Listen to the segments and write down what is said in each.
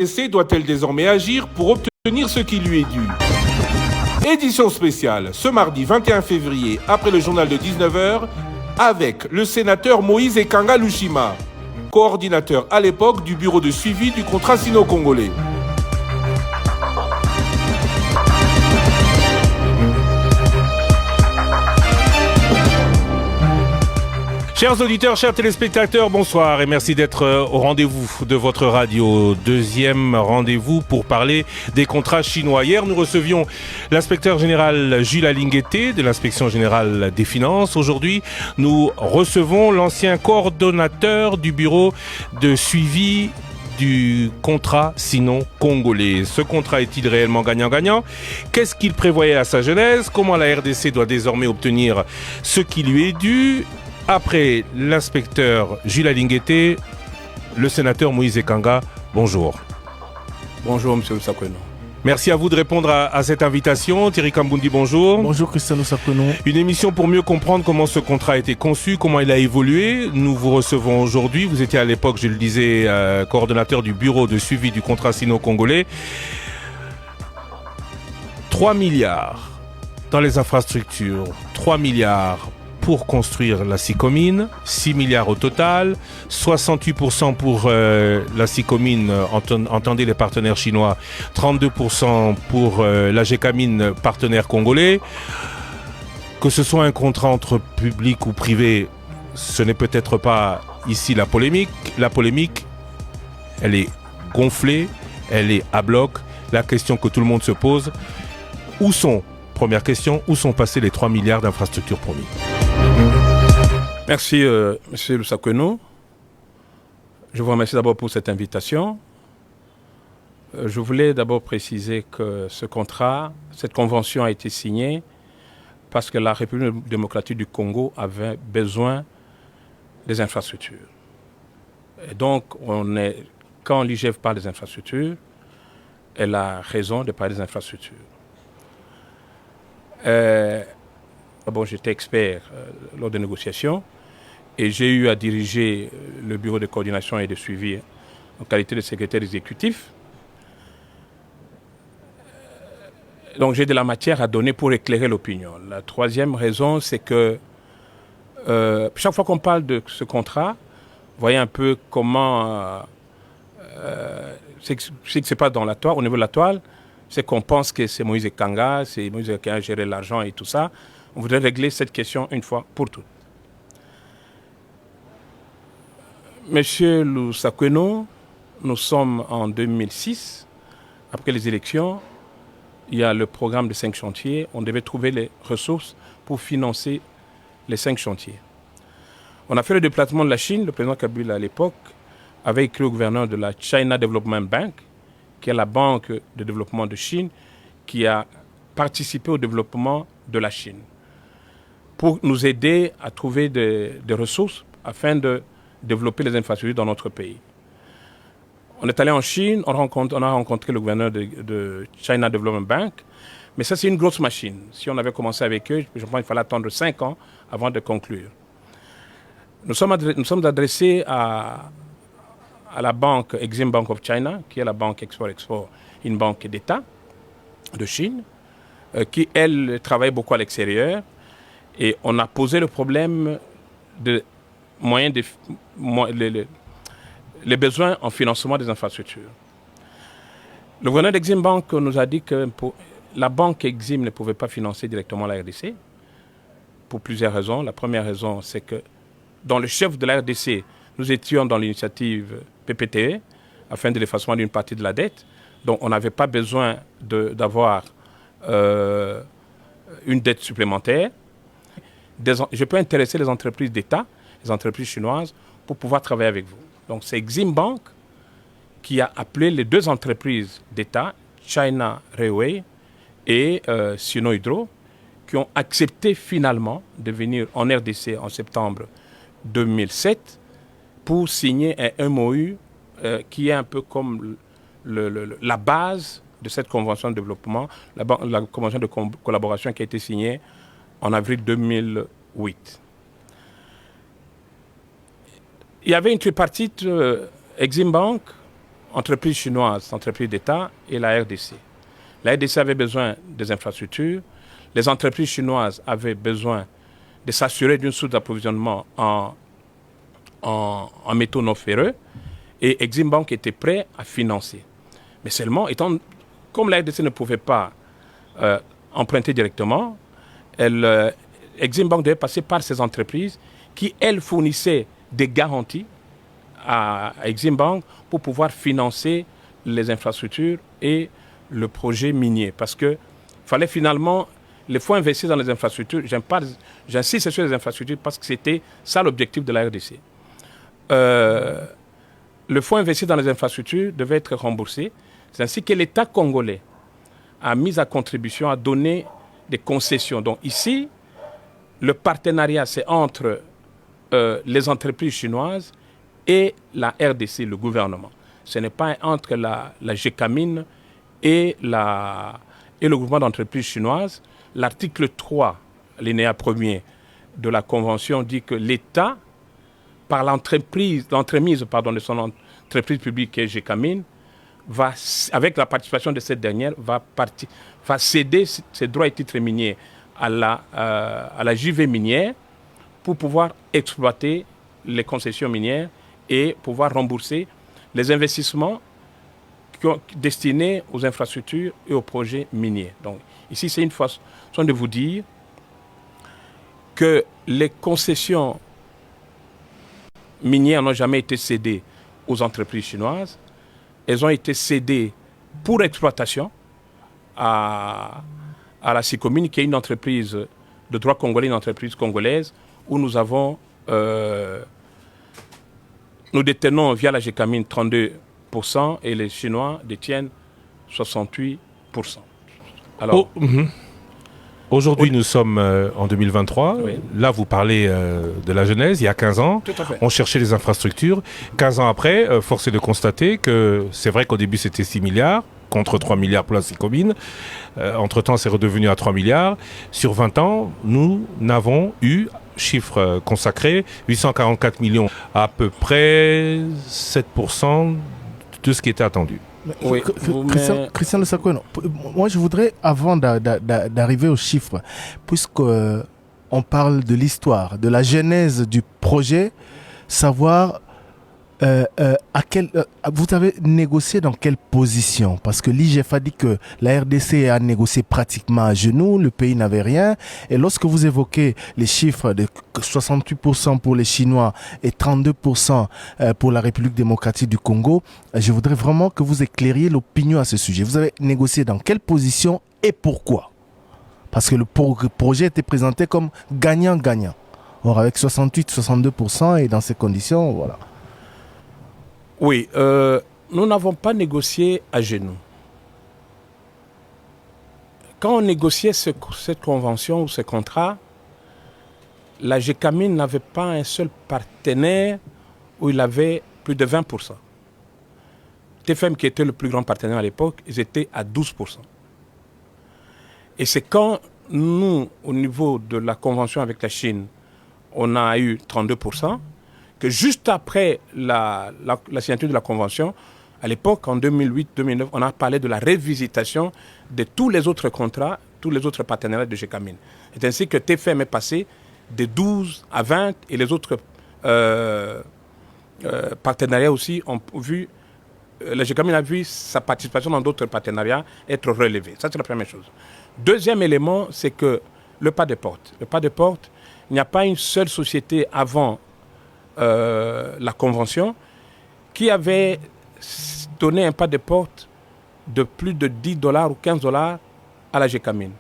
RDC doit-elle désormais agir pour obtenir ce qui lui est dû? Édition spéciale, ce mardi 21 février, après le journal de 19h, avec le sénateur Moïse Ekanga Lushima, coordinateur à l'époque du bureau de suivi du contrat sino-congolais. Chers auditeurs, chers téléspectateurs, bonsoir et merci d'être au rendez-vous de votre radio. Deuxième rendez-vous pour parler des contrats chinois. Hier, nous recevions l'inspecteur général Jules Alinguete de l'inspection générale des finances. Aujourd'hui, nous recevons l'ancien coordonnateur du bureau de suivi du contrat sino-congolais. Ce contrat est-il réellement gagnant-gagnant? Qu'est-ce qu'il prévoyait à sa genèse? Comment la RDC doit désormais obtenir ce qui lui est dû? Après l'inspecteur Jules Alinguete, le sénateur Moïse Ekanga, bonjour. Bonjour, monsieur Sakweno. Merci à vous de répondre à cette invitation. Thierry Kambundi, bonjour. Bonjour, Cristiano Sakweno. Une émission pour mieux comprendre comment ce contrat a été conçu, comment il a évolué. Nous vous recevons aujourd'hui. Vous étiez à l'époque, je le disais, coordonnateur du bureau de suivi du contrat sino-congolais. 3 milliards dans les infrastructures, 3 milliards pour construire la SICOMINE, 6 milliards au total, 68% pour la SICOMINE, entendez les partenaires chinois, 32% pour la GECAMINE, partenaire congolais. Que ce soit un contrat entre public ou privé, ce n'est peut-être pas ici la polémique. La polémique, elle est gonflée, elle est à bloc. La question que tout le monde se pose, première question, où sont passés les 3 milliards d'infrastructures promis? Merci, monsieur Sakweno. Je vous remercie d'abord pour cette invitation. Je voulais d'abord préciser que ce contrat, cette convention a été signée parce que la République démocratique du Congo avait besoin des infrastructures. Et donc, quand l'IGF parle des infrastructures, elle a raison de parler des infrastructures. J'étais expert lors des négociations et j'ai eu à diriger le bureau de coordination et de suivi en qualité de secrétaire exécutif. Donc j'ai de la matière à donner pour éclairer l'opinion. La troisième raison, c'est que chaque fois qu'on parle de ce contrat, vous voyez un peu comment c'est que c'est pas dans la toile, au niveau de la toile, c'est qu'on pense que c'est Moïse Ekanga, c'est Moïse Ekanga qui a géré l'argent et tout ça. On voudrait régler cette question une fois pour toutes. Monsieur Sakweno, nous sommes en 2006. Après les élections, il y a le programme de 5 chantiers. On devait trouver les ressources pour financer les 5 chantiers. On a fait le déplacement de la Chine. Le président Kabila, à l'époque, avait écrit au gouverneur de la China Development Bank, qui est la banque de développement de Chine, qui a participé au développement de la Chine, pour nous aider à trouver des ressources afin de développer les infrastructures dans notre pays. On est allé en Chine, on a rencontré le gouverneur de China Development Bank, mais ça c'est une grosse machine. Si on avait commencé avec eux, je pense qu'il fallait attendre 5 ans avant de conclure. Nous sommes adressés à la banque Exim Bank of China, qui est la banque Export-Export, une banque d'État de Chine, qui elle travaille beaucoup à l'extérieur. Et on a posé le problème de les besoins en financement des infrastructures. Le gouverneur d'Exim Bank nous a dit que la banque Exim ne pouvait pas financer directement la RDC pour plusieurs raisons. La première raison, c'est que dans le chef de la RDC, nous étions dans l'initiative PPTE afin de l'effacement d'une partie de la dette. Donc on n'avait pas besoin d'avoir une dette supplémentaire. Je peux intéresser les entreprises d'État, les entreprises chinoises, pour pouvoir travailler avec vous. Donc c'est Exim Bank qui a appelé les 2 entreprises d'État, China Railway et Sino Hydro, qui ont accepté finalement de venir en RDC en septembre 2007 pour signer un MOU qui est un peu comme la base de cette convention de développement, la convention de collaboration qui a été signée en avril 2008. Il y avait une tripartite Exim Bank, entreprises chinoises, entreprises d'État et la RDC. La RDC avait besoin des infrastructures. Les entreprises chinoises avaient besoin de s'assurer d'une source d'approvisionnement en métaux non ferreux. Et Exim Bank était prêt à financer. Mais seulement, comme la RDC ne pouvait pas emprunter directement, Exim Bank devait passer par ces entreprises qui, elles, fournissaient des garanties à Exim Bank pour pouvoir financer les infrastructures et le projet minier. Parce qu'il fallait finalement, les fonds investis dans les infrastructures, j'insiste sur les infrastructures parce que c'était ça l'objectif de la RDC. Le fonds investi dans les infrastructures devait être remboursé. C'est ainsi que l'État congolais a mis à contribution, a donné des concessions. Donc ici, le partenariat, c'est entre les entreprises chinoises et la RDC, le gouvernement. Ce n'est pas entre la GECAMIN et le groupement d'entreprises chinoises. L'article 3, l'alinéa 1er de la Convention dit que l'État, par l'entremise de son entreprise publique qui est GECAMIN, avec la participation de cette dernière, va céder ses droits et titres miniers à la JV minière pour pouvoir exploiter les concessions minières et pouvoir rembourser les investissements destinés aux infrastructures et aux projets miniers. Donc ici, c'est une façon de vous dire que les concessions minières n'ont jamais été cédées aux entreprises chinoises. Elles ont été cédées pour exploitation à la SICOMIN, qui est une entreprise de droit congolais, une entreprise congolaise, où nous détenons via la GECAMIN 32% et les Chinois détiennent 68%. Alors, aujourd'hui, nous sommes en 2023. Oui. Là, vous parlez de la genèse, il y a 15 ans. Tout à fait. On cherchait les infrastructures. 15 ans après, force est de constater que c'est vrai qu'au début, c'était 6 milliards contre 3 milliards pour la SICOMIN. Entre-temps, c'est redevenu à 3 milliards. Sur 20 ans, nous n'avons eu, chiffre consacré, 844 millions, à peu près 7% de ce qui était attendu. Oui, Christian Lusakwe, moi je voudrais, avant d'arriver aux chiffres, puisqu'on parle de l'histoire, de la genèse du projet, savoir vous avez négocié dans quelle position? Parce que l'IGF a dit que la RDC a négocié pratiquement à genoux, le pays n'avait rien. Et lorsque vous évoquez les chiffres de 68% pour les Chinois et 32% pour la République démocratique du Congo, je voudrais vraiment que vous éclairiez l'opinion à ce sujet. Vous avez négocié dans quelle position et pourquoi? Parce que le projet était présenté comme gagnant-gagnant. Or, avec 68-62% et dans ces conditions, voilà. Oui, nous n'avons pas négocié à genoux. Quand on négociait cette convention ou ce contrat, la GECAMIN n'avait pas un seul partenaire où il avait plus de 20%. TFM, qui était le plus grand partenaire à l'époque, ils étaient à 12%. Et c'est quand nous, au niveau de la convention avec la Chine, on a eu 32%, que juste après la signature de la convention, à l'époque, en 2008-2009, on a parlé de la révisitation de tous les autres contrats, tous les autres partenariats de GECAMIN. C'est ainsi que TFM est passé de 12 à 20 et les autres partenariats aussi ont vu, la GECAMIN a vu sa participation dans d'autres partenariats être relevée. Ça, c'est la première chose. Deuxième élément, c'est que le pas de porte. Le pas de porte, il n'y a pas une seule société avant la convention qui avait donné un pas de porte de plus de $10 ou $15 à la GECAMIN.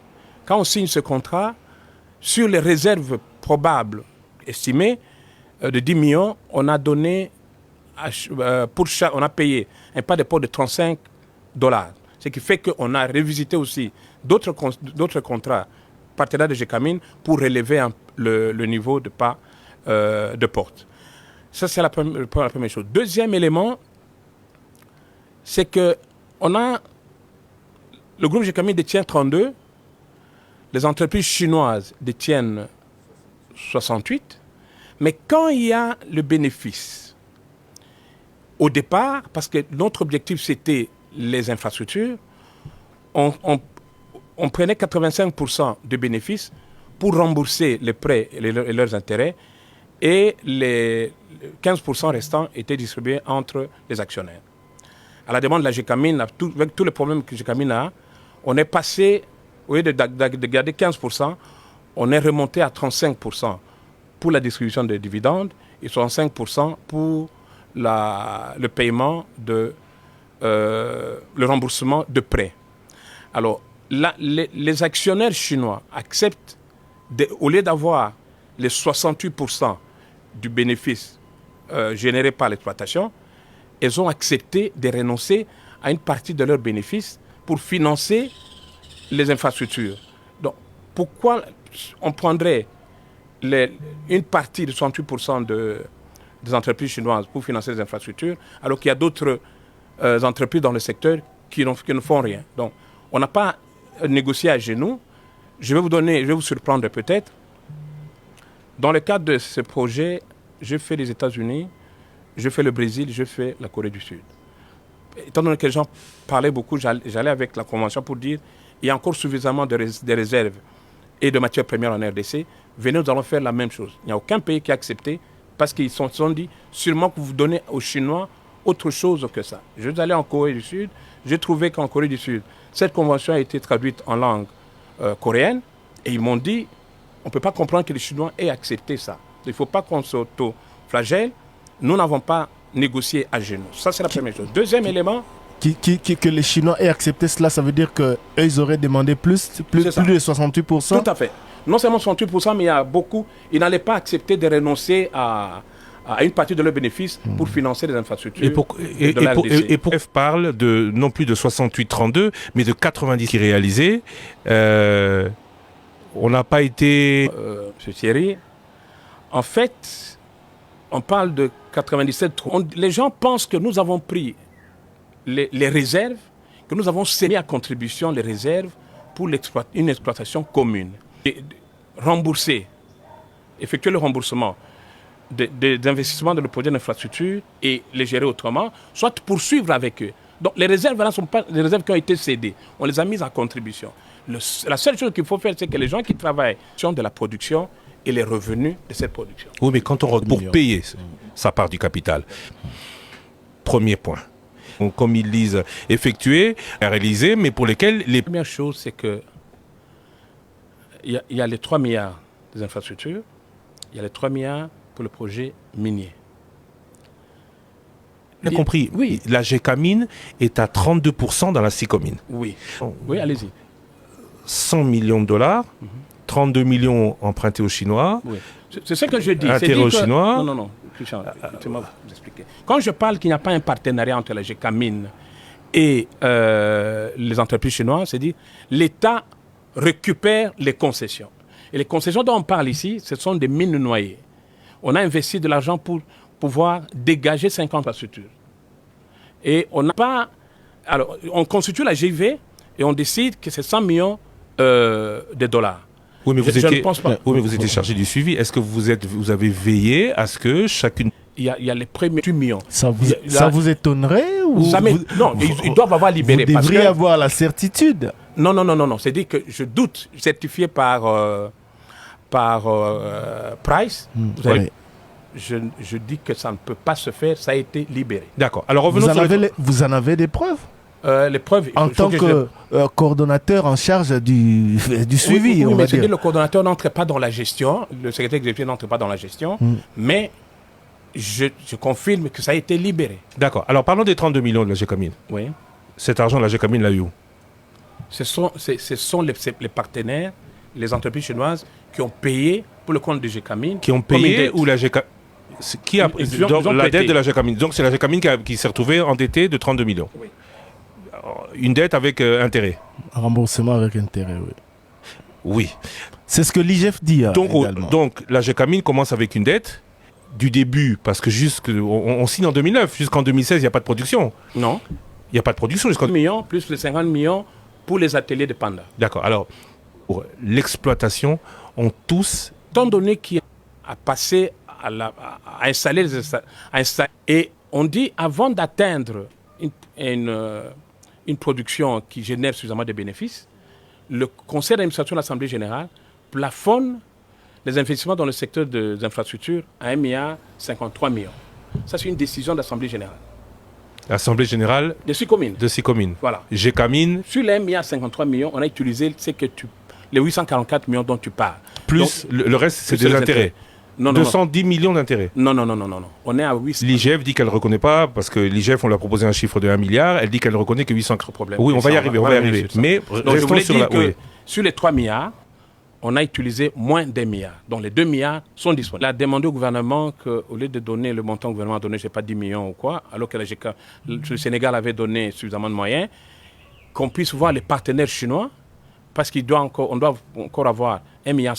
Quand on signe ce contrat, sur les réserves probables estimées de 10 millions, on a donné on a payé un pas de porte de $35. Ce qui fait qu'on a revisité aussi d'autres contrats partenaires de GECAMIN pour relever le niveau de pas de porte. Ça, c'est la première chose. Deuxième élément, c'est que le groupe GECAMIN détient 32, les entreprises chinoises détiennent 68, mais quand il y a le bénéfice, Au départ, parce que notre objectif, c'était les infrastructures, on prenait 85% de bénéfices pour rembourser les prêts et leurs intérêts, et les 15% restants étaient distribués entre les actionnaires. À la demande de la GECAMIN, avec tous les problèmes que GECAMIN a, on est passé, au lieu de garder 15%, on est remonté à 35% pour la distribution des dividendes et 65% pour le paiement le remboursement de prêts. Alors, les actionnaires chinois acceptent, au lieu d'avoir les 68% du bénéfice généré par l'exploitation, ils ont accepté de renoncer à une partie de leurs bénéfices pour financer les infrastructures. Donc, pourquoi on prendrait une partie de 68% des entreprises chinoises pour financer les infrastructures, alors qu'il y a d'autres entreprises dans le secteur qui ne font rien? Donc, on n'a pas négocié à genoux. Je vais vous surprendre peut-être. Dans le cadre de ce projet, je fais les États-Unis, je fais le Brésil, je fais la Corée du Sud. Étant donné que les gens parlaient beaucoup, j'allais avec la Convention pour dire il y a encore suffisamment de réserves et de matières premières en RDC. Venez, nous allons faire la même chose. Il n'y a aucun pays qui a accepté parce qu'ils se sont dit sûrement que vous donnez aux Chinois autre chose que ça. Je suis allé en Corée du Sud, j'ai trouvé qu'en Corée du Sud, cette convention a été traduite en langue coréenne et ils m'ont dit on ne peut pas comprendre que les Chinois aient accepté ça. Il ne faut pas qu'on s'auto-flagelle. Nous n'avons pas négocié à genoux. Ça, c'est la première chose. Deuxième élément... Que les Chinois aient accepté cela, ça veut dire qu'ils auraient demandé plus de 68%? Tout à fait. Non seulement 68%, mais il y a beaucoup... Ils n'allaient pas accepter de renoncer à une partie de leurs bénéfices pour financer les infrastructures. Et pour F parle de non plus de 68-32, mais de 90 qui réalisés. On n'a pas été... Monsieur Thierry, en fait, on parle de 97. Les gens pensent que nous avons pris les réserves, que nous avons sémé à contribution les réserves pour une exploitation commune. Et rembourser, effectuer le remboursement des investissements dans le projet d'infrastructure et les gérer autrement, soit poursuivre avec eux. Donc les réserves ne sont pas des réserves qui ont été cédées. On les a mises à contribution. La seule chose qu'il faut faire, c'est que les gens qui travaillent sur de la production et les revenus de cette production. Oui, mais quand on pour payer sa part du capital, premier point. Donc, comme ils disent, effectuer, réaliser, mais pour lesquels les... La première chose, c'est que il y a les 3 milliards des infrastructures, il y a les 3 milliards pour le projet minier. J'ai compris. Oui. La GECAMIN est à 32% dans la SICOMIN. Oui. Oui, allez-y. 100 millions de dollars, 32 millions empruntés aux Chinois. Oui. C'est ce que je dis. Intérêt aux Chinois. Non. Christian, écoutez-moi vous expliquer. Quand je parle qu'il n'y a pas un partenariat entre la GECAMIN et les entreprises chinoises, c'est dire l'État récupère les concessions. Et les concessions dont on parle ici, ce sont des mines noyées. On a investi de l'argent pour pouvoir dégager 50 infrastructures. Et on n'a pas... Alors, on constitue la GIV et on décide que c'est 100 millions de dollars. Oui, mais je ne pense pas. Oui, mais vous étiez chargé du suivi. Est-ce que vous avez veillé à ce que chacune... Il y a les premiers 8 millions. Ça vous étonnerait ou non, ils doivent avoir libéré. Vous devriez avoir la certitude. Non. C'est-à-dire que je doute, certifié par Price, je dis que ça ne peut pas se faire, ça a été libéré. D'accord. Alors revenons vous en avez des preuves? Les preuves... En tant que coordonnateur en charge du suivi, oui, on va dire. dire. Le coordonnateur n'entre pas dans la gestion, le secrétaire exécutif n'entre pas dans la gestion, mais je confirme que ça a été libéré. D'accord. Alors parlons des 32 millions de la GECAMIN. Oui. Cet argent, la GECAMIN l'a eu où? Ce sont les partenaires, les entreprises chinoises qui ont payé pour le compte de GECAMIN. Qui ont payé ou la GECAMIN? Qui a donc, la dette de la GECAMIN. Donc c'est la GECAMIN qui s'est retrouvée endettée de 32 millions. Oui. Une dette avec intérêt. Remboursement avec intérêt, oui. Oui. C'est ce que l'IGF dit également. Donc la GECAMIN commence avec une dette du début, parce que on signe en 2009, jusqu'en 2016, il n'y a pas de production. Non. Il n'y a pas de production jusqu'en... 50 millions plus les 50 millions pour les ateliers de Panda. D'accord. Alors, pour l'exploitation, on tous... Étant donné qu'il a passé à installer et On dit avant d'atteindre une production qui génère suffisamment de bénéfices, le Conseil d'administration de l'Assemblée générale plafonne les investissements dans le secteur des infrastructures à 1,53 milliard. Ça, c'est une décision de l'Assemblée générale. L'Assemblée générale de 6 communes. De 6 communes. Voilà. GECAMINE. Sur les 1,53 millions, on a utilisé les 844 millions dont tu parles. Plus donc, le reste, c'est des intérêts. Non, 210 millions d'intérêts. Non. On est à 800. L'IGF dit qu'elle ne reconnaît pas, parce que l'IGF, on lui a proposé un chiffre de 1 milliard, elle dit qu'elle ne reconnaît que 800 problèmes. Oui, on va y arriver, Mais restons sur la... Oui. Sur les 3 milliards, on a utilisé moins d'1 milliard. Donc les 2 milliards sont disponibles. On a demandé au gouvernement qu'au lieu de donner le montant que le gouvernement a donné, je ne sais pas 10 millions ou quoi, alors que le Sénégal avait donné suffisamment de moyens, qu'on puisse voir les partenaires chinois, parce qu'on doit encore avoir 1,5 milliard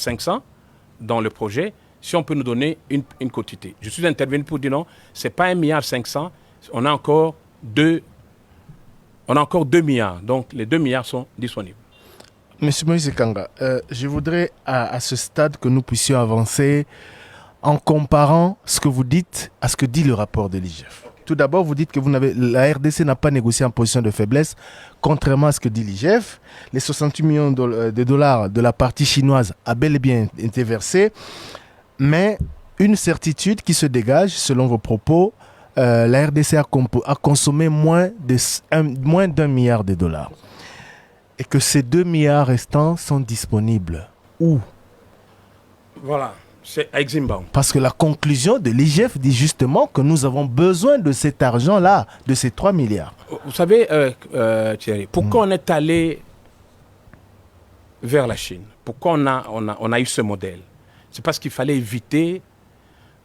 dans le projet, si on peut nous donner une quotité. Je suis intervenu pour dire non, ce n'est pas 1,5 milliard, on a encore 2 milliards. Donc les 2 milliards sont disponibles. Monsieur Moïse Kanga, je voudrais à ce stade que nous puissions avancer en comparant ce que vous dites à ce que dit le rapport de l'IGF. Tout d'abord, vous dites que la RDC n'a pas négocié en position de faiblesse, contrairement à ce que dit l'IGF. Les 68 millions de dollars de la partie chinoise a bel et bien été versés, mais une certitude qui se dégage, selon vos propos, la RDC a consommé moins d'1 milliard de dollars. Et que ces 2 milliards restants sont disponibles. Où? Voilà, c'est à Eximbank. Parce que la conclusion de l'IGF dit justement que nous avons besoin de cet argent-là, de ces 3 milliards. Vous savez, Thierry, pourquoi on est allé vers la Chine? Pourquoi on a eu ce modèle? C'est parce qu'il fallait éviter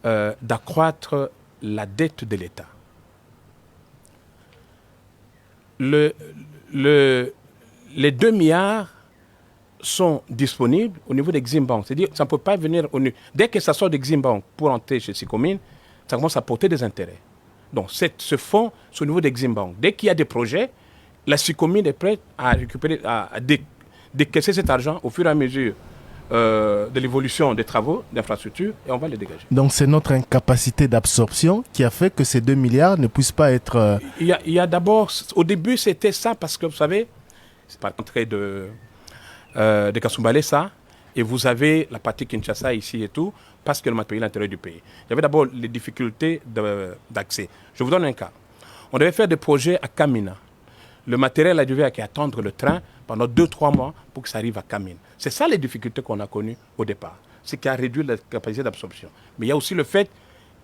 d'accroître la dette de l'État. Les 2 milliards sont disponibles au niveau d'Eximbank. C'est-à-dire que ça ne peut pas venir dès que ça sort d'Eximbank pour entrer chez Sicomine, ça commence à porter des intérêts. Donc ce fonds, c'est au niveau d'Eximbank. Dès qu'il y a des projets, la Sicomine est prête à récupérer, à décaisser cet argent au fur et à mesure de l'évolution des travaux d'infrastructure et on va les dégager. Donc c'est notre incapacité d'absorption qui a fait que ces 2 milliards ne puissent pas être... Il y a d'abord, au début c'était ça parce que vous savez, c'est pas l'entrée de Kasumbalé ça, et vous avez la partie Kinshasa ici et tout, parce que le matériel est à l'intérieur du pays. Il y avait d'abord les difficultés d'accès. Je vous donne un cas. On devait faire des projets à Kamina. Le matériel a dû attendre le train pendant 2-3 mois pour que ça arrive à Kamina. C'est ça les difficultés qu'on a connues au départ. C'est qui a réduit la capacité d'absorption. Mais il y a aussi le fait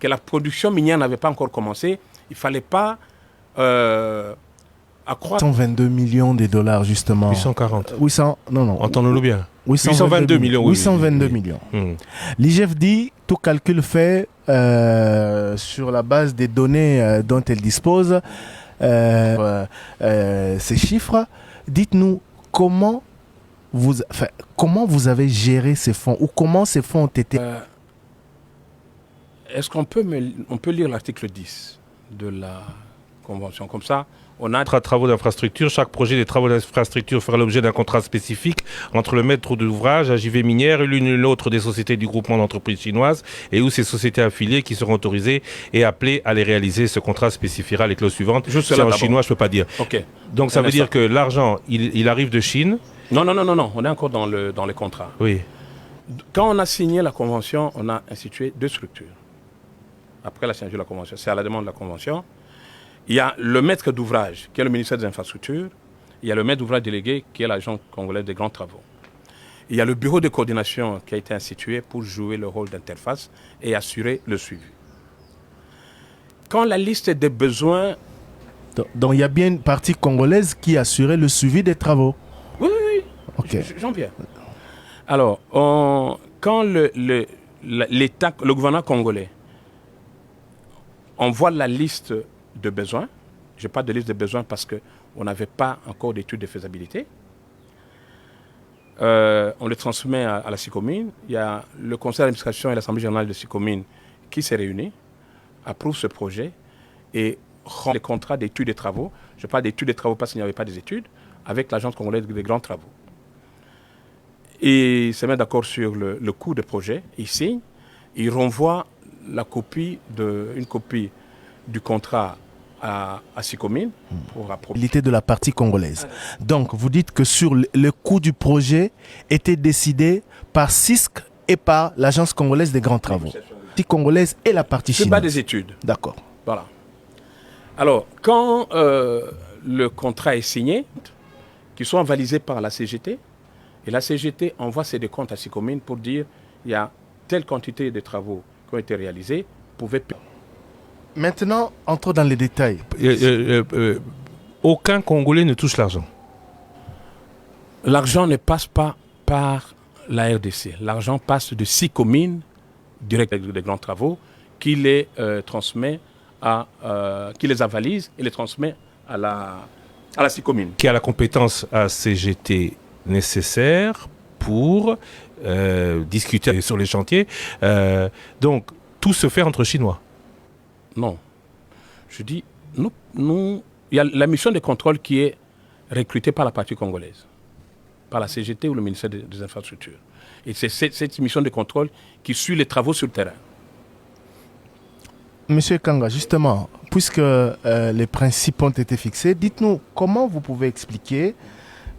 que la production minière n'avait pas encore commencé. Il ne fallait pas accroître. 122 millions de dollars, justement. 840. 800, non. Entendons-nous bien. 822 millions. 822 millions. L'IGF dit, tout calcul fait sur la base des données dont elle dispose, ces chiffres. Dites-nous comment vous avez géré ces fonds ou comment ces fonds ont été... Est-ce qu'on peut lire l'article 10 de la Convention? Comme ça, on a... Travaux d'infrastructure. Chaque projet des travaux d'infrastructure fera l'objet d'un contrat spécifique entre le maître d'ouvrage, AJV Minière et l'une ou l'autre des sociétés du groupement d'entreprises chinoises et ou ces sociétés affiliées qui seront autorisées et appelées à les réaliser. Ce contrat spécifiera les clauses suivantes. C'est en chinois, je ne peux pas dire. Okay. Donc ça veut dire que l'argent, il arrive de Chine. Non. On est encore dans les contrats. Oui. Quand on a signé la Convention, on a institué 2 structures. Après la signature de la Convention, c'est à la demande de la Convention. Il y a le maître d'ouvrage, qui est le ministère des Infrastructures. Il y a le maître d'ouvrage délégué, qui est l'agent congolais des grands travaux. Il y a le bureau de coordination qui a été institué pour jouer le rôle d'interface et assurer le suivi. Quand la liste des besoins... Donc il y a bien une partie congolaise qui assurait le suivi des travaux. Oui. Okay. J'en viens. Alors, quand l'État, le gouvernement congolais, on voit la liste de besoins. Je parle de liste de besoins parce qu'on n'avait pas encore d'études de faisabilité. On le transmet à la Sicomine. Il y a le conseil d'administration et l'Assemblée générale de Sicomine qui s'est réunis, approuve ce projet et rend les contrats d'études et travaux. Je parle d'études et travaux parce qu'il n'y avait pas des études, avec l'agence congolaise des grands travaux. Et ils se mettent d'accord sur le coût du projet. Ils signent, ils renvoient une copie du contrat à Sicomine pour L'idée de la partie congolaise. Donc, vous dites que sur le coût du projet était décidé par CISC et par l'Agence congolaise des grands travaux. La partie congolaise et la partie C'est chinoise. pas des études. D'accord. Voilà. Alors, quand le contrat est signé, qu'ils sont avalisés par la CGT, et la CGT envoie ses décomptes à Sicomine pour dire il y a telle quantité de travaux qui ont été réalisés, vous pouvez payer. Maintenant, entrons dans les détails. Aucun Congolais ne touche l'argent. L'argent ne passe pas par la RDC. L'argent passe de Sicomine, directeur des grands travaux, qui les transmet qui les avalise et les transmet à la Sicomine. Qui a la compétence à CGT nécessaire pour discuter sur les chantiers. Donc, tout se fait entre Chinois. Non. Je dis, il y a la mission de contrôle qui est recrutée par la partie congolaise, par la CGT ou le ministère des Infrastructures. Et c'est cette mission de contrôle qui suit les travaux sur le terrain. Monsieur Kanga, justement, puisque les principes ont été fixés, dites-nous comment vous pouvez expliquer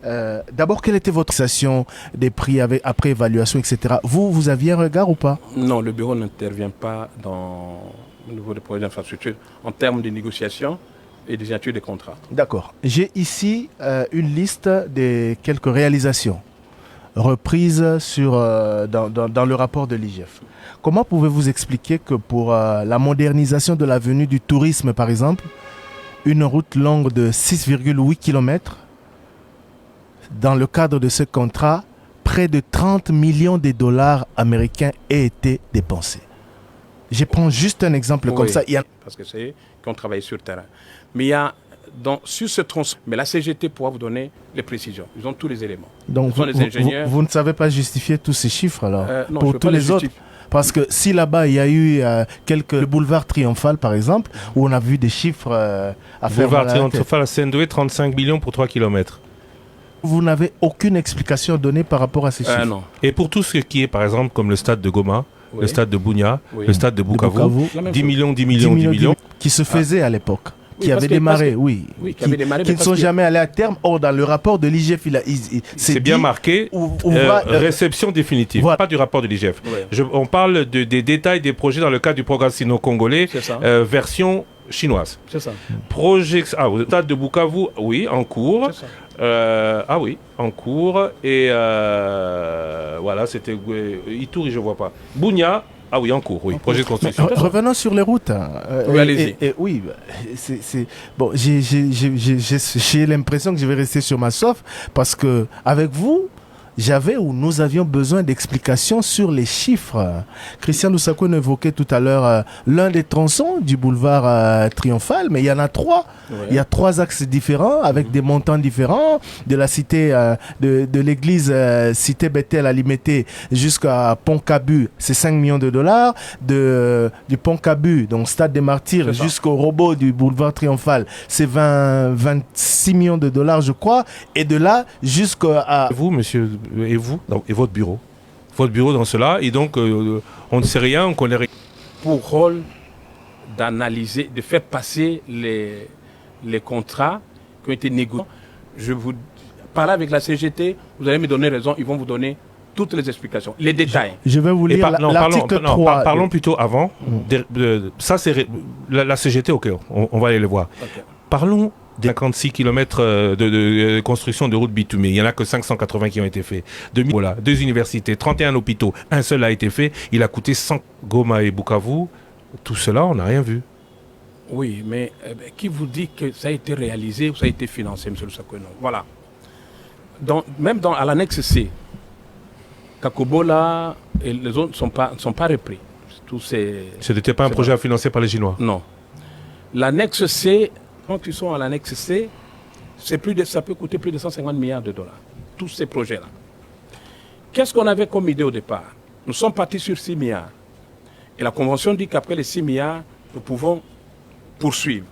d'abord quelle était votre fixation des prix après évaluation, etc. Vous aviez un regard ou pas? Non, le bureau n'intervient pas au niveau des projets d'infrastructure en termes de négociation et de signature des contrats. D'accord. J'ai ici une liste de quelques réalisations reprises dans le rapport de l'IGF. Comment pouvez-vous expliquer que pour la modernisation de l'avenue du tourisme, par exemple, une route longue de 6,8 km, dans le cadre de ce contrat, près de 30 millions de dollars américains aient été dépensés? Je prends juste un exemple comme ça. Parce que c'est qu'on travaille sur le terrain. Mais il y a, sur ce tronçon, mais la CGT pourra vous donner les précisions. Ils ont tous les éléments. Donc vous ne savez pas justifier tous ces chiffres alors non, pour tous les autres? Parce que si là-bas, il y a eu le boulevard Triomphal, par exemple, où on a vu des chiffres à faire... Boulevard Triomphal à Saint-Doué, 35 millions pour 3 km. Vous n'avez aucune explication à donner par rapport à ces chiffres? Non. Et pour tout ce qui est, par exemple, comme le stade de Goma, le stade de Bunia, le stade de Bukavu, 10 millions, 10 millions, 10 millions. Qui se faisaient à l'époque. Qui avaient démarré, qui ne sont jamais allés à terme. Or, dans le rapport de l'IGF, c'est bien marqué, réception définitive, pas du rapport de l'IGF. On parle des détails des projets dans le cadre du programme sino-congolais, version chinoise. C'est ça. Projet, au stade de Bukavu, oui, en cours. En cours. Et voilà, c'était Ituri, je ne vois pas. Bunia. Ah oui, en cours, oui. Projet de construction. Revenons sur les routes. Oui, allez-y. Oui, bon, j'ai l'impression que je vais rester sur ma soif parce que avec vous, nous avions besoin d'explications sur les chiffres. Christian Lusakoueno évoquait tout à l'heure l'un des tronçons du boulevard Triomphal, mais il y en a 3. Ouais. Il y a 3 axes différents avec des montants différents, de la cité de l'église cité Bethel à Limité jusqu'à Pont-Cabu, c'est 5 millions de dollars. Du Pont-Cabu, donc Stade des Martyrs, jusqu'au robot du boulevard Triomphal, c'est 26 millions de dollars, je crois. Et de là jusqu'à... Vous, monsieur, et vous, et votre bureau dans cela, et donc on ne sait rien, on connaît rien. Pour rôle d'analyser, de faire passer les contrats qui ont été négociés. Je vous parle avec la CGT, vous allez me donner raison, ils vont vous donner toutes les explications, les détails. Je vais vous lire l'article 3. Parlons plutôt avant. Ça, c'est la CGT, ok, on va aller le voir. Okay. Parlons des 56 km de construction de routes bitumées. Il n'y en a que 580 qui ont été faits. 2 universités, 31 hôpitaux, un seul a été fait. Il a coûté 100 Goma et Bukavu. Tout cela, on n'a rien vu. Oui, mais qui vous dit que ça a été réalisé ou ça a été financé, M. Lusakoueno? Voilà. Même à l'annexe C, Kakobola et les autres ne sont pas repris. Ce n'était pas un projet financé par les Chinois? Non. L'annexe C... Quand ils sont à l'annexe C, ça peut coûter plus de 150 milliards de dollars. Tous ces projets-là. Qu'est-ce qu'on avait comme idée au départ? Nous sommes partis sur 6 milliards. Et la Convention dit qu'après les 6 milliards, nous pouvons poursuivre.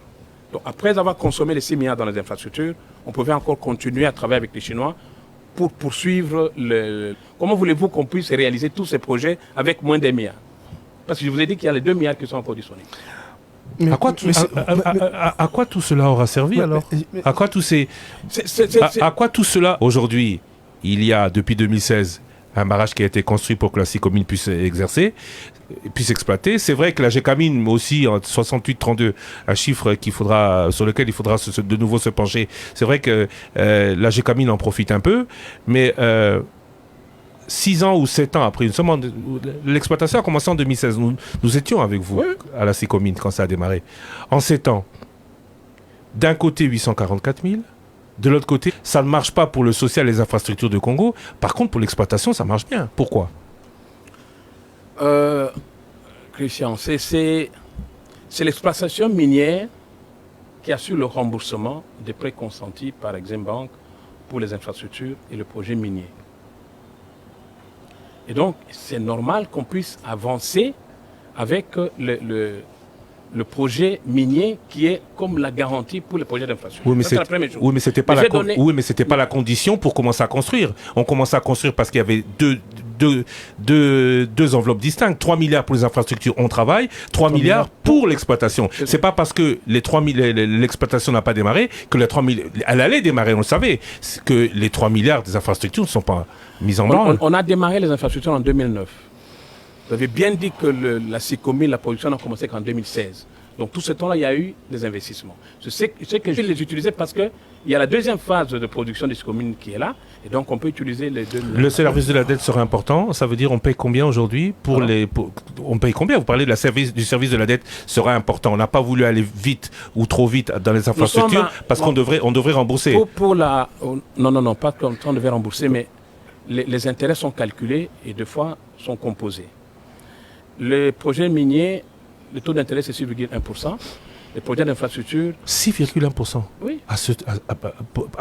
Donc, après avoir consommé les 6 milliards dans les infrastructures, on pouvait encore continuer à travailler avec les Chinois pour poursuivre Comment voulez-vous qu'on puisse réaliser tous ces projets avec moins d'1 milliard? Parce que je vous ai dit qu'il y a les 2 milliards qui sont encore disponibles. Mais- À quoi, tout, mais c'est- à quoi tout cela aura servi alors? À quoi tous ces... À quoi tout cela? Aujourd'hui, il y a depuis 2016 un barrage qui a été construit pour que la Sicomine puisse exercer, puisse exploiter. C'est vrai que la Gécamine aussi en 68-32, un chiffre sur lequel il faudra de nouveau se pencher. C'est vrai que la Gécamine en profite un peu, mais 6 ans ou 7 ans après, l'exploitation a commencé en 2016. Nous étions avec vous à la Sicomine quand ça a démarré. En 7 ans, d'un côté 844 000, de l'autre côté, ça ne marche pas pour le social et les infrastructures de Congo. Par contre, pour l'exploitation, ça marche bien. Pourquoi? Christian, c'est l'exploitation minière qui assure le remboursement des prêts consentis par Exim Bank pour les infrastructures et le projet minier. Et donc, c'est normal qu'on puisse avancer avec le projet minier qui est comme la garantie pour les projets d'infrastructure. Oui, mais Ça, la première chose. oui, mais c'était pas la condition pour commencer à construire. On commençait à construire parce qu'il y avait deux enveloppes distinctes. 3 milliards pour les infrastructures, on travaille. 3 milliards pour l'exploitation. C'est pas parce que l'exploitation n'a pas démarré que les 3 milliards, elle allait démarrer, on le savait. Que les 3 milliards des infrastructures ne sont pas mises en branle. On a démarré les infrastructures en 2009. Vous avez bien dit que la Sicomine, la production n'a commencé qu'en 2016. Donc tout ce temps-là, il y a eu des investissements. Je sais que je les utilisais parce qu'il y a la deuxième phase de production des Sicomines qui est là. Et donc on peut utiliser les deux. Le service de la dette serait important. Ça veut dire on paye combien aujourd'hui on paye combien? Vous parlez du service de la dette sera important. On n'a pas voulu aller vite ou trop vite dans les infrastructures parce qu'on devrait rembourser. Non, pas qu'on devait rembourser, mais les intérêts sont calculés et deux fois sont composés. Le projet minier, le taux d'intérêt c'est 6,1%. Les projets d'infrastructure... 6,1%. Oui. À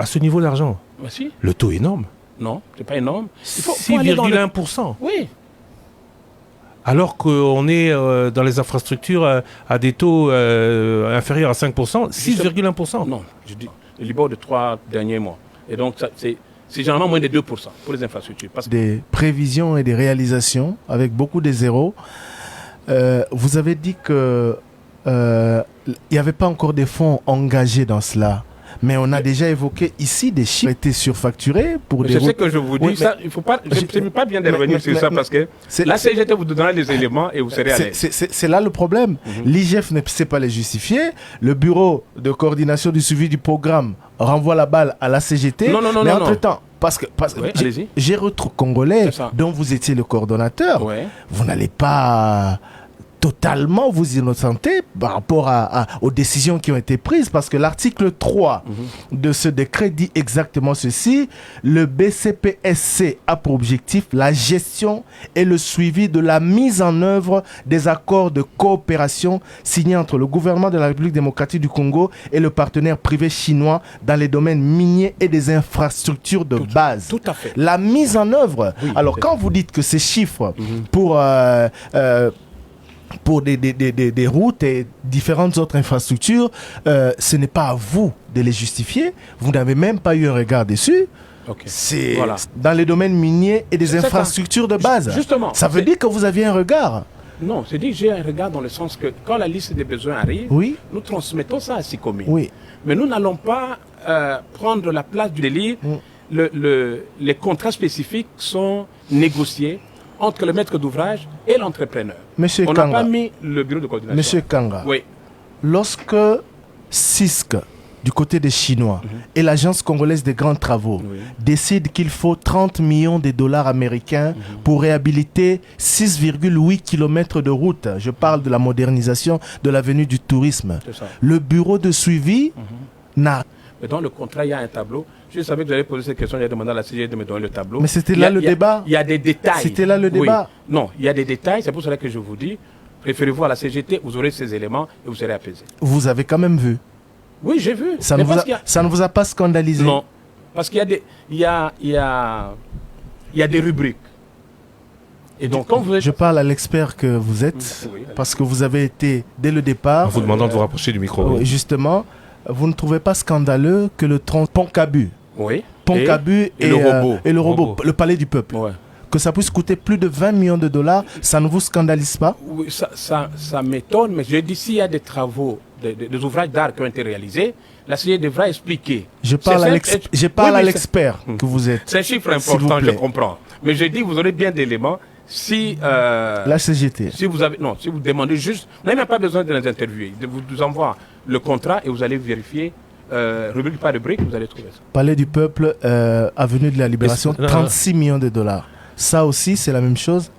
ce niveau d'argent. Ben si. Le taux est énorme. Non, c'est pas énorme. 6,1%. Oui. Alors qu'on est dans les infrastructures à des taux inférieurs à 5%, 6,1%. Non, je dis le Libor de 3 derniers mois. Et donc, c'est généralement moins de 2% pour les infrastructures. Des prévisions et des réalisations avec beaucoup de zéros. Vous avez dit que il n'y avait pas encore des fonds engagés dans cela. Mais on a déjà évoqué ici des chiffres qui étaient surfacturés pour des... Je sais que je vous dis ça, il faut pas... Je n'aime pas bien de revenir sur ça parce que la CGT vous donnera les éléments et vous serez à l'aise. C'est là le problème. L'IGF ne sait pas les justifier. Le bureau de coordination du suivi du programme renvoie la balle à la CGT. Non. Mais entre-temps, parce que j'ai retrouvé Congolais dont vous étiez le coordonnateur. Ouais. Vous n'allez pas totalement vous innocenter par rapport aux décisions qui ont été prises, parce que l'article 3 de ce décret dit exactement ceci: le BCPSC a pour objectif la gestion et le suivi de la mise en œuvre des accords de coopération signés entre le gouvernement de la République démocratique du Congo et le partenaire privé chinois dans les domaines miniers et des infrastructures de base. Tout à fait. La mise en œuvre. Oui, alors quand vous dites que ces chiffres pour des routes et différentes autres infrastructures, ce n'est pas à vous de les justifier. Vous n'avez même pas eu un regard dessus. Okay. C'est dans les domaines miniers et des infrastructures de base. Justement. Ça veut dire que vous aviez un regard. Non, c'est dit que j'ai un regard dans le sens que quand la liste des besoins arrive, nous transmettons ça à Sicomine. Oui. Mais nous n'allons pas prendre la place du délire. Les contrats spécifiques sont négociés entre le maître d'ouvrage et l'entrepreneur. On n'a pas mis le bureau de coordination. Monsieur Kanga, oui. Lorsque CISC, du côté des Chinois, et l'Agence congolaise des grands travaux décident qu'il faut 30 millions de dollars américains pour réhabiliter 6,8 km de route, je parle de la modernisation de l'avenue du tourisme, le bureau de suivi n'a... Mais dans le contrat, il y a un tableau. Je savais que vous allez poser cette question, j'ai demandé à la CGT de me donner le tableau. Mais c'était là le débat. Il y a des détails. C'était là le débat. Non, il y a des détails, c'est pour cela que je vous dis, préférez-vous à la CGT, vous aurez ces éléments et vous serez apaisé. Vous avez quand même vu? Oui, j'ai vu. Ça ne vous a pas scandalisé? Non, parce qu'il y a des rubriques. Et donc, quand vous êtes... Je parle à l'expert que vous êtes, parce que vous avez été, dès le départ... En vous demandant de vous rapprocher du micro. Justement, vous ne trouvez pas scandaleux que le Pont-Cabu, et le robot, le palais du peuple, que ça puisse coûter plus de 20 millions de dollars, ça ne vous scandalise pas? Oui, ça m'étonne, mais je dis s'il y a des travaux, des ouvrages d'art qui ont été réalisés, la CGT devra expliquer. Je parle à l'expert que vous êtes. C'est un chiffre important, je comprends. Mais je dis, vous aurez bien d'éléments. Si la CGT. Si vous demandez juste, vous n'avez même pas besoin de les interviewer. Vous envoie le contrat et vous allez vérifier rubrique par rubrique, vous allez trouver ça. Palais du Peuple, Avenue de la Libération, 36 millions de dollars. Ça aussi, c'est la même chose.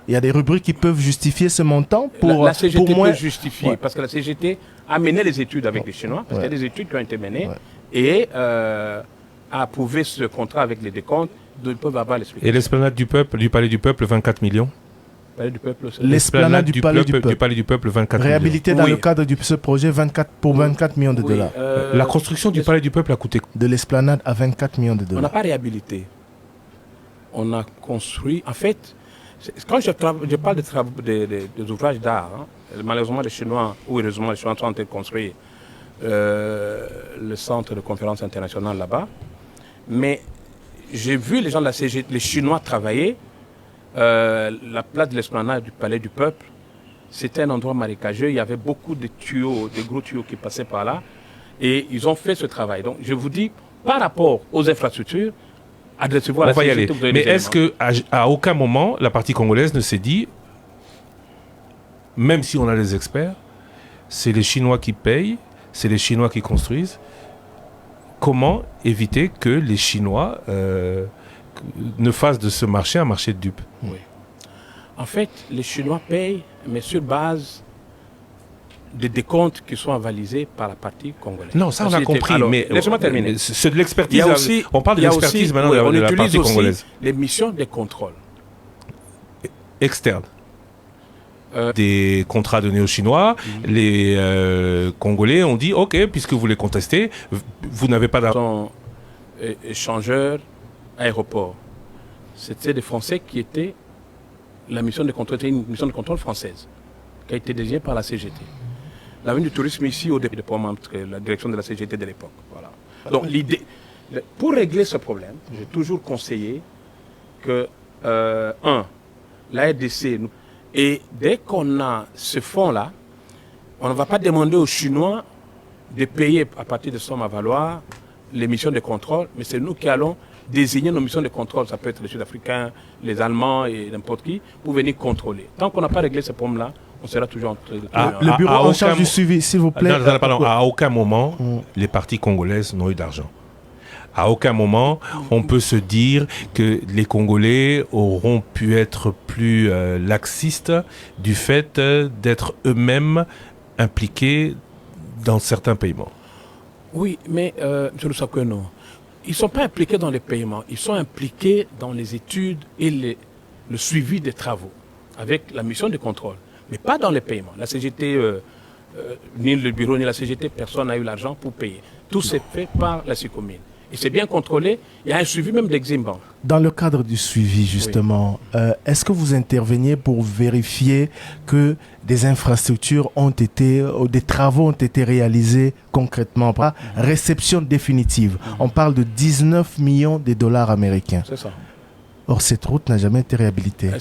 Il y a des rubriques qui peuvent justifier ce montant pour la CGT pour moi, peut justifier parce que la CGT a mené les études avec les Chinois, parce qu'il y a des études qui ont été menées et a approuvé ce contrat avec les décomptes. Ils peuvent avoir l'explication. Et l'esplanade du Palais du Peuple, 24 millions. L'esplanade du Palais du Peuple, 24 millions. Réhabilité dans le cadre de ce projet 24 millions de dollars. La construction du Palais du Peuple a coûté. De l'esplanade à 24 millions de dollars. On n'a pas réhabilité. On a construit. En fait, quand je parle des ouvrages d'art, malheureusement les Chinois, ou heureusement les Chinois sont en train de construire le centre de conférence internationale là-bas. Mais j'ai vu les gens de la CGT, les Chinois travailler. La place de l'esplanade du Palais du Peuple, c'était un endroit marécageux. Il y avait beaucoup de tuyaux, de gros tuyaux qui passaient par là. Et ils ont fait ce travail. Donc, je vous dis, par rapport aux infrastructures, adressez-vous à la CGT. On va y aller. Mais est-ce qu'à aucun moment, la partie congolaise ne s'est dit, même si on a les experts, c'est les Chinois qui payent, c'est les Chinois qui construisent. Comment éviter que les Chinois ne fassent de ce marché un marché de dupes? Oui. En fait, les Chinois payent, mais sur base des décomptes qui sont avalisés par la partie congolaise. Non, ça on a compris, alors, mais laissez-moi terminer. C'est de l'expertise. On parle de l'expertise maintenant de la partie congolaise. Les missions de contrôle externes. Des contrats donnés aux Chinois, les Congolais ont dit ok, puisque vous les contestez, vous n'avez pas d'argent. Échangeurs, aéroports. C'était des Français qui étaient la mission de contrôle, une mission de contrôle française qui a été désignée par la CGT. L'avenue du tourisme ici au début de la direction de la CGT de l'époque. Voilà. Donc l'idée, pour régler ce problème, j'ai toujours conseillé que la RDC et dès qu'on a ce fonds-là, on ne va pas demander aux Chinois de payer à partir de sommes à valoir les missions de contrôle, mais c'est nous qui allons désigner nos missions de contrôle. Ça peut être les Sud-Africains, les Allemands et n'importe qui, pour venir contrôler. Tant qu'on n'a pas réglé ce problème-là, on sera toujours en train de... Le bureau en charge du suivi, s'il vous plaît. Pardon, à aucun moment, les parties congolaises n'ont eu d'argent. À aucun moment, on peut se dire que les Congolais auront pu être plus laxistes du fait d'être eux-mêmes impliqués dans certains paiements. Oui, mais M. Lusakoueno, ils ne sont pas impliqués dans les paiements, ils sont impliqués dans les études et le suivi des travaux, avec la mission de contrôle, mais pas dans les paiements. La CGT, ni le bureau, ni la CGT, personne n'a eu l'argent pour payer. Tout s'est fait par la SICOMINE. Et c'est bien contrôlé, il y a un suivi même d'Eximbank. Dans le cadre du suivi, justement, est-ce que vous interveniez pour vérifier que des infrastructures ont été, ou des travaux ont été réalisés concrètement, pas réception définitive? On parle de 19 millions de dollars américains. C'est ça. Or, cette route n'a jamais été réhabilitée.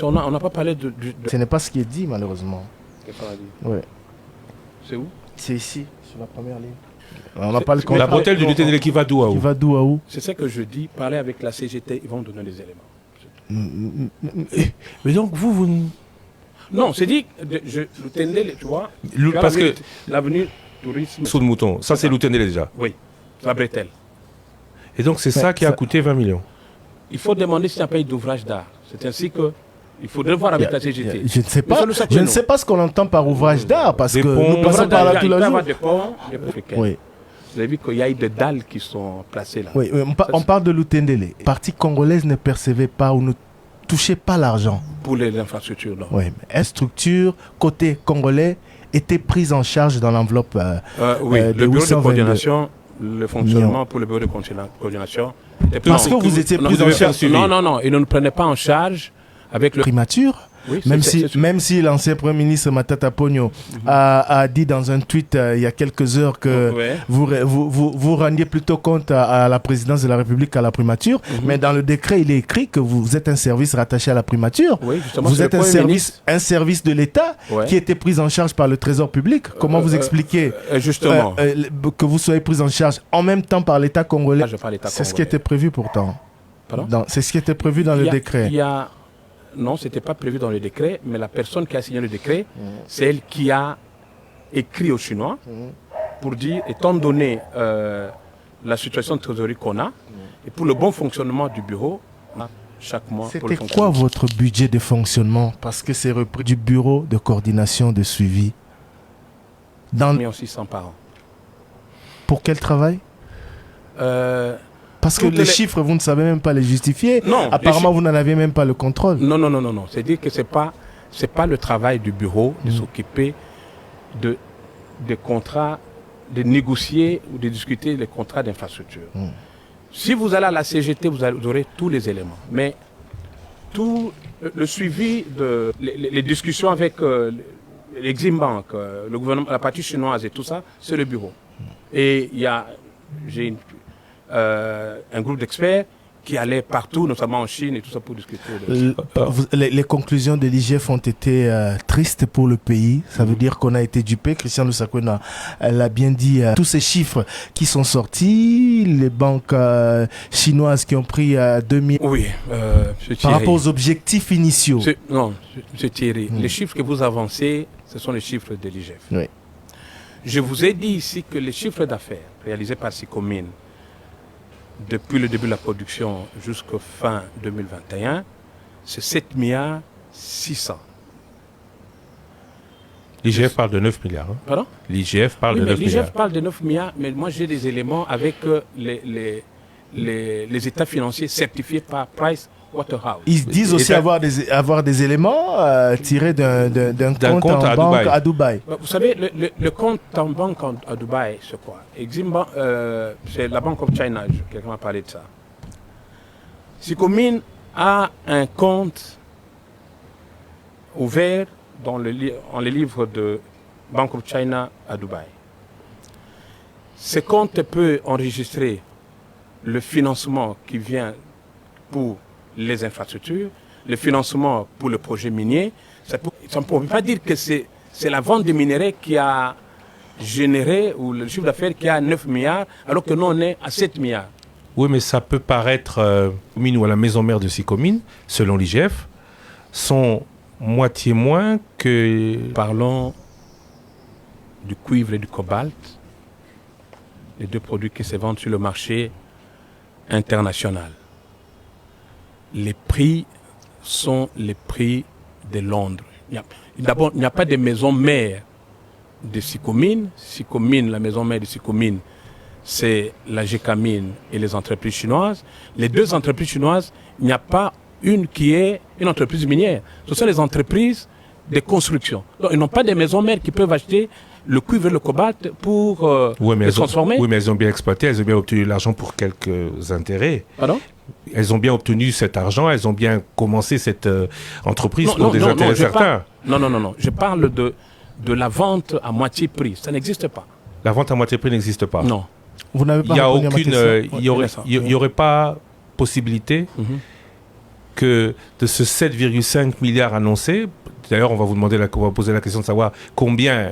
On n'a pas parlé de... Ce n'est pas ce qui est dit, malheureusement. Qu'est-ce qu'on a dit? Oui. C'est où? C'est ici, sur la première ligne. On n'a pas le La bretelle du Luténélé qui va d'où à où? Qui va d'où à où? C'est ce que je dis, parler avec la CGT, ils vont donner des éléments. Mais donc vous... Non, c'est dit, le Luténélé, tu vois, parce que l'avenue tourisme... Sous le mouton, ça c'est Luténélé déjà. Oui, la bretelle. Et donc c'est ça qui a coûté 20 millions. Il faut demander s'il y a pas eu d'ouvrage d'art. C'est ainsi que... Il faudrait voir avec la CGT. Je ne sais pas ce qu'on entend par ouvrage d'art, parce que nous passons par là tous les jours. Des ponts, des ponts. Oui. Vous avez vu qu'il y a eu des dalles qui sont placées là. Oui, on parle de Luténélé. La partie congolaise ne percevait pas ou ne touchait pas l'argent. Pour les infrastructures, non. Oui, mais structure, côté congolais, était prise en charge dans l'enveloppe oui, le bureau de coordination, le fonctionnement pour le bureau de coordination. Parce que vous étiez pris en charge. Non, ils ne nous prenaient pas en charge avec le... Primature, Oui, même si l'ancien Premier ministre Matata Ponyo a dit dans un tweet il y a quelques heures que vous rendiez plutôt compte à la présidence de la République qu'à la primature, mais dans le décret, il est écrit que vous êtes un service rattaché à la primature. Oui, justement, vous êtes un service de l'État qui était pris en charge par le Trésor public. Comment vous expliquez que vous soyez pris en charge en même temps par l'État congolais? C'est ce qui était prévu pourtant. C'est ce qui était prévu dans le décret. Non, ce n'était pas prévu dans le décret, mais la personne qui a signé le décret, c'est elle qui a écrit aux Chinois pour dire, étant donné la situation de trésorerie qu'on a, et pour le bon fonctionnement du bureau, chaque mois. C'était quoi votre budget de fonctionnement? Parce que c'est repris du bureau de coordination de suivi. 1,6 million par an. Pour quel travail? Parce que les chiffres, vous ne savez même pas les justifier. Non, apparemment, vous n'en avez même pas le contrôle. Non. C'est-à-dire que ce n'est pas le travail du bureau de s'occuper des contrats, de négocier ou de discuter les contrats d'infrastructure. Si vous allez à la CGT, vous aurez tous les éléments. Mais tout le suivi, les discussions avec l'Exim Bank, le gouvernement, la partie chinoise et tout ça, c'est le bureau. Et j'ai un groupe d'experts qui allaient partout, notamment en Chine et tout ça pour discuter. Les conclusions de l'IGF ont été tristes pour le pays. Ça veut dire qu'on a été dupé. Christian Lusakuna l'a bien dit. Tous ces chiffres qui sont sortis, les banques chinoises qui ont pris 2000. Oui, par rapport aux objectifs initiaux. Non, M. Thierry, les chiffres que vous avancez, ce sont les chiffres de l'IGF. Oui. Je vous ai dit ici que les chiffres d'affaires réalisés par Sicomine depuis le début de la production jusqu'au fin 2021, c'est 7 milliards 600. L'IGF parle de 9 milliards. Hein. Pardon? L'IGF parle de 9 milliards. L'IGF parle de 9 milliards, mais moi j'ai des éléments avec les états financiers certifiés par Price Waterhouse. Ils disent aussi avoir des éléments tirés d'un compte en banque à Dubaï. Vous savez, le compte en banque à Dubaï, c'est quoi? C'est la Bank of China, quelqu'un m'a parlé de ça. Sicomine a un compte ouvert dans les livres de Bank of China à Dubaï. Ce compte peut enregistrer le financement qui vient pour les infrastructures, le financement pour le projet minier. Ça ne peut pas dire que c'est la vente des minerais qui a généré, ou le chiffre d'affaires qui a 9 milliards, alors que nous on est à 7 milliards. Oui, mais ça peut paraître, ou à la maison mère de Sicomine, selon l'IGF, sont moitié moins que... Parlons du cuivre et du cobalt, les deux produits qui se vendent sur le marché international. Les prix sont les prix de Londres. D'abord, il n'y a pas de maison mère de Sicomine. Sicomine, la maison mère de Sicomine, c'est la Gécamine et les entreprises chinoises. Les deux entreprises chinoises, il n'y a pas une qui est une entreprise minière. Ce sont les entreprises de construction. Donc, ils n'ont pas de maisons mères qui peuvent acheter le cuivre et le cobalt pour les transformer. Oui, mais elles ont bien exploité, elles ont bien obtenu l'argent pour quelques intérêts. Pardon? Elles ont bien obtenu cet argent, elles ont bien commencé cette entreprise pour des intérêts certains. Non. Je parle de la vente à moitié prix. Ça n'existe pas. La vente à moitié prix n'existe pas. Non. Vous n'avez pas répondu à ma question. Il n'y aurait pas possibilité que de ce 7,5 milliards annoncé, d'ailleurs on va vous demander, on va poser la question de savoir combien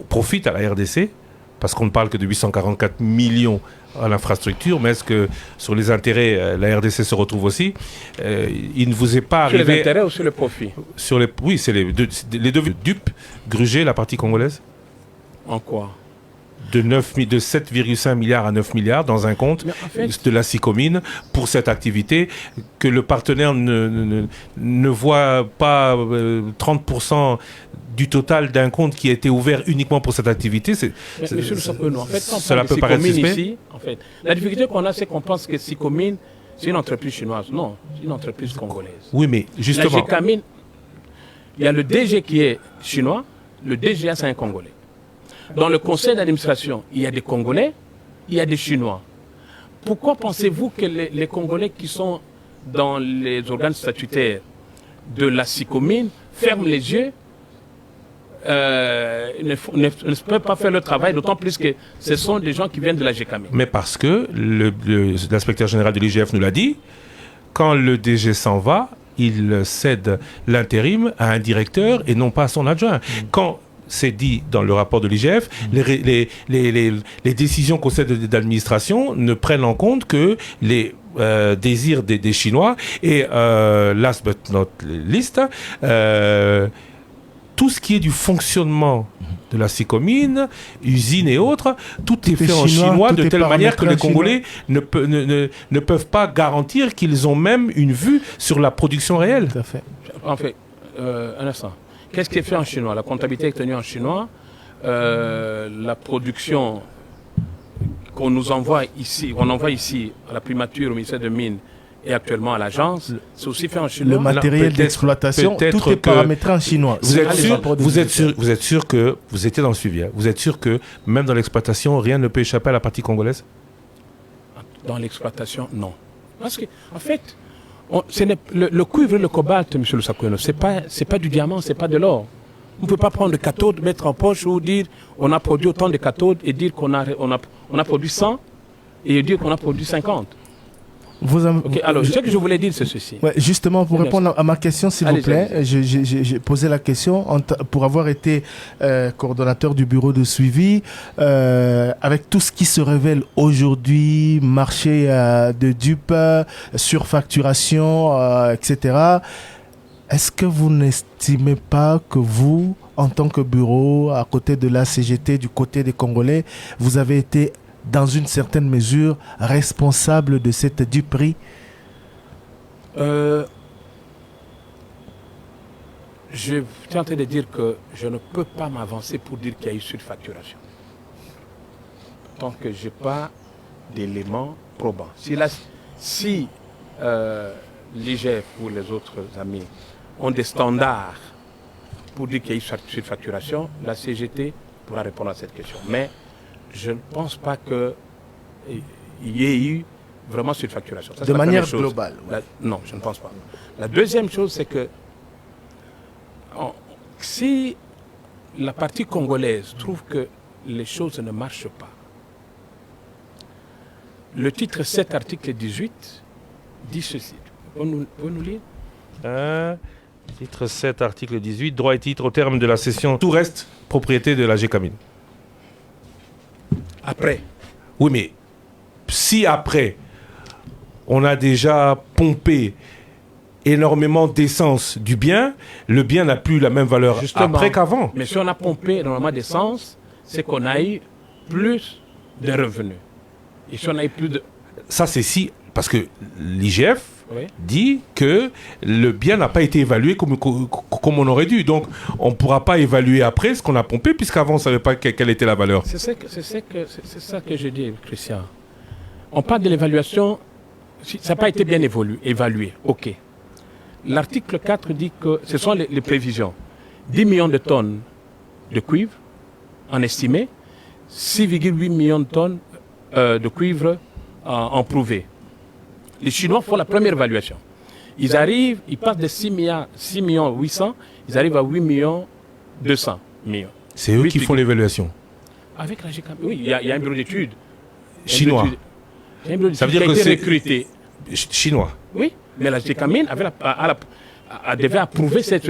profite à la RDC, parce qu'on ne parle que de 844 millions à l'infrastructure, mais est-ce que sur les intérêts, la RDC se retrouve aussi? Il ne vous est pas arrivé... Sur les intérêts ou sur le profit? Oui, c'est les deux dupes, Gruger, la partie congolaise. En quoi? De 7,5 milliards à 9 milliards dans un compte de la Sicomine pour cette activité, que le partenaire ne voit pas 30% du total d'un compte qui a été ouvert uniquement pour cette activité. Cela peut paraître suspect. Ici, en fait, la difficulté qu'on a, c'est qu'on pense que Sicomine, c'est une entreprise chinoise. Non, c'est une entreprise congolaise. Oui, mais justement... La Gécamine, il y a le DG qui est chinois, le DGA, c'est un Congolais. Dans le conseil d'administration, il y a des Congolais, il y a des Chinois. Pourquoi pensez-vous que les Congolais qui sont dans les organes statutaires de la SICOMIN ferment les yeux, ne peuvent pas faire le travail, d'autant plus que ce sont des gens qui viennent de la GECAMIN. Mais parce que l'inspecteur général de l'IGF nous l'a dit, quand le DG s'en va, il cède l'intérim à un directeur et non pas à son adjoint. Quand c'est dit dans le rapport de l'IGF, les décisions conseil d'administration ne prennent en compte que les désirs des Chinois et last but not least, tout ce qui est du fonctionnement de la SICOMIN, usine et autres, tout est fait en chinois de telle manière que les Congolais ne peuvent pas garantir qu'ils ont même une vue sur la production réelle. Tout à fait. En fait, un instant. Qu'est-ce qui est fait en chinois? La comptabilité est tenue en chinois. La production qu'on nous envoie ici, à la primature, au ministère de Mines et actuellement à l'agence, c'est aussi fait en chinois. Le matériel d'exploitation, tout est paramétré en chinois. Vous êtes sûr que, vous étiez dans le suivi, hein, vous êtes sûr que même dans l'exploitation, rien ne peut échapper à la partie congolaise? Dans l'exploitation, non. Parce que, en fait, le cuivre et le cobalt, M. Lusakweno, c'est pas du diamant, c'est pas de l'or. On ne peut pas prendre de cathodes, mettre en poche ou dire on a produit autant de cathodes et dire qu'on a produit 100 et dire qu'on a produit 50. Okay, alors, ce que je voulais dire, c'est ceci. Ouais, justement, pour répondre à ma question, s'il vous plaît, j'ai posé la question pour avoir été coordonnateur du bureau de suivi, avec tout ce qui se révèle aujourd'hui, marché de dupes, surfacturation, etc. Est-ce que vous n'estimez pas que vous, en tant que bureau, à côté de la CGT, du côté des Congolais, vous avez été dans une certaine mesure, responsable de cette duperie? Je suis en train de dire que je ne peux pas m'avancer pour dire qu'il y a eu surfacturation. Tant que je n'ai pas d'éléments probants. Si l'IGF ou les autres amis ont des standards pour dire qu'il y a eu surfacturation, la CGT pourra répondre à cette question. Mais je ne pense pas qu'il y ait eu vraiment surfacturation. De manière globale. Non, je ne pense pas. La deuxième chose, c'est que si la partie congolaise trouve que les choses ne marchent pas, le titre 7, article 18, dit ceci. Vous nous lire Titre 7, article 18, droit et titre au terme de la cession. Tout reste propriété de la GECAMIN. Après. Oui, mais si après, on a déjà pompé énormément d'essence du bien, le bien n'a plus la même valeur après qu'avant. Mais si on a pompé énormément d'essence, c'est qu'on a eu plus de revenus. Et si on a eu plus de... Ça, c'est si... Parce que l'IGF dit que le bien n'a pas été évalué comme on aurait dû. Donc, on ne pourra pas évaluer après ce qu'on a pompé, puisqu'avant, on ne savait pas quelle était la valeur. C'est ça que je dis, Christian. On parle de l'évaluation, ça n'a pas été bien évalué. OK. L'article 4 dit que ce sont les prévisions. 10 millions de tonnes de cuivre, en estimé, 6,8 millions de tonnes de cuivre en prouvé. Les Chinois font la première évaluation. Ils passent de 6 millions 800, ils arrivent à 8 millions 200 millions. C'est eux qui font l'évaluation. Avec la GECAMIN, oui, il y a un bureau d'études. Chinois. Il y a un bureau d'études qui a été recruté. Chinois. Oui, mais la GECAMIN devait approuver cette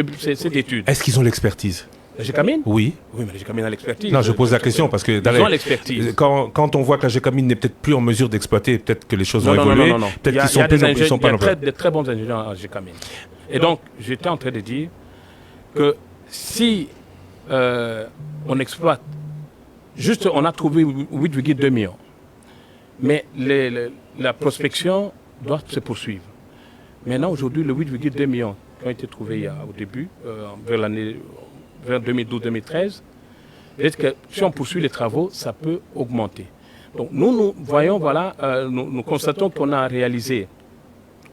étude. Est-ce qu'ils ont l'expertise? La GECAMIN? Oui. Oui, mais la GECAMIN a l'expertise. Non, je pose la question parce que ils ont l'expertise. Quand on voit que la GECAMIN n'est peut-être plus en mesure d'exploiter, peut-être que les choses vont évoluer. Non. Peut-être qu'ils sont plus en position pas. Il y a de très bons ingénieurs à la GECAMIN. Et donc, j'étais en train de dire que si on exploite, juste on a trouvé 8,2 millions, mais la prospection doit se poursuivre. Maintenant, aujourd'hui, le 8,2 millions qui ont été trouvés au début, vers 2012-2013, peut-être que si on poursuit les travaux, ça peut augmenter. Donc nous voyons, voilà, nous constatons qu'on a réalisé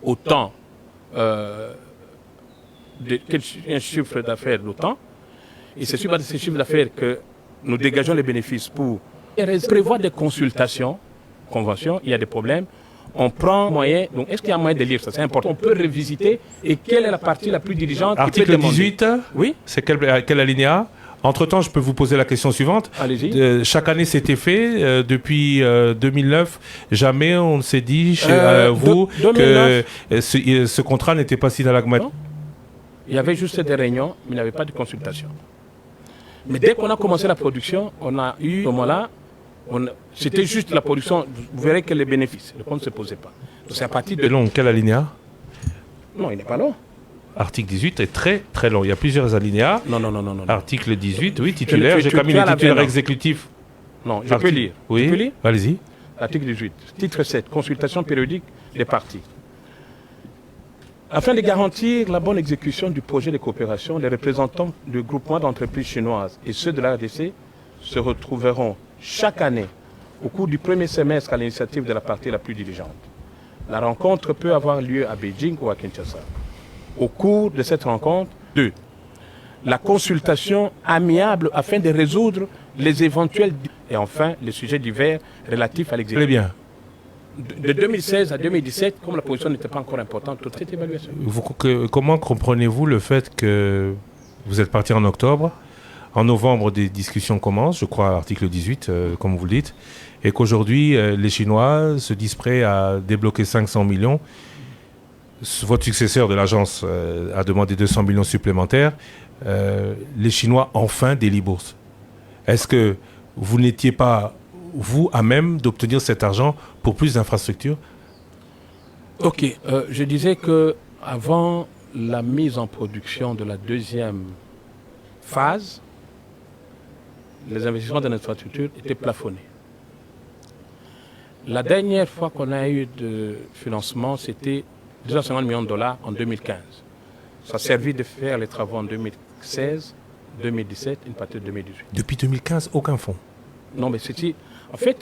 autant un chiffre d'affaires d'autant, et c'est sur ces chiffres d'affaires que nous dégageons les bénéfices pour prévoir des consultations, conventions, il y a des problèmes, on prend moyen. Donc, est-ce qu'il y a moyen de lire ça? C'est important. On peut revisiter. Et quelle est la partie la plus diligente? Article 18, oui. C'est quel alinéa? Entre-temps, je peux vous poser la question suivante. Allez-y. Chaque année, c'était fait. Depuis 2009, jamais on ne s'est dit chez vous 2009, que ce contrat n'était pas signé à l'AGMAT. Il y avait juste des réunions, mais il n'y avait pas de consultation. Mais dès qu'on a commencé la production, on a eu, à ce moment-là, c'était juste la production. Vous verrez que les bénéfices, le compte ne se posait pas. Donc c'est à partir de... C'est long, quel alinéa? Non, il n'est pas long. Article 18 est très très long. Il y a plusieurs alinéas. Non. Article 18, oui, titulaire. J'ai quand même le titulaire exécutif. Non, je peux lire. Oui, je peux lire? Allez-y. Article 18, titre 7, consultation périodique des parties. Afin de garantir la bonne exécution du projet de coopération, les représentants du groupement d'entreprises chinoises et ceux de la RDC se retrouveront chaque année au cours du premier semestre à l'initiative de la partie la plus diligente. La rencontre peut avoir lieu à Beijing ou à Kinshasa. Au cours de cette rencontre, 2. La consultation amiable afin de résoudre les éventuels et enfin les sujets divers relatifs à l'exécution. Très bien. De 2016 à 2017, comme la position n'était pas encore importante, toute cette évaluation. Comment comprenez-vous le fait que vous êtes parti en octobre, en novembre des discussions commencent, je crois à l'article 18, comme vous le dites, et qu'aujourd'hui les Chinois se disent prêts à débloquer 500 millions. Votre successeur de l'agence a demandé 200 millions supplémentaires. Les Chinois enfin délibèrent. Est-ce que vous n'étiez pas, vous, à même d'obtenir cet argent pour plus d'infrastructures? Ok, je disais que avant la mise en production de la deuxième phase, les investissements dans l'infrastructure étaient plafonnés. La dernière fois qu'on a eu de financement, c'était 250 millions de dollars en 2015. Ça a servi de faire les travaux en 2016, 2017, une partie de 2018. Depuis 2015, aucun fonds. Non, mais c'était... En fait,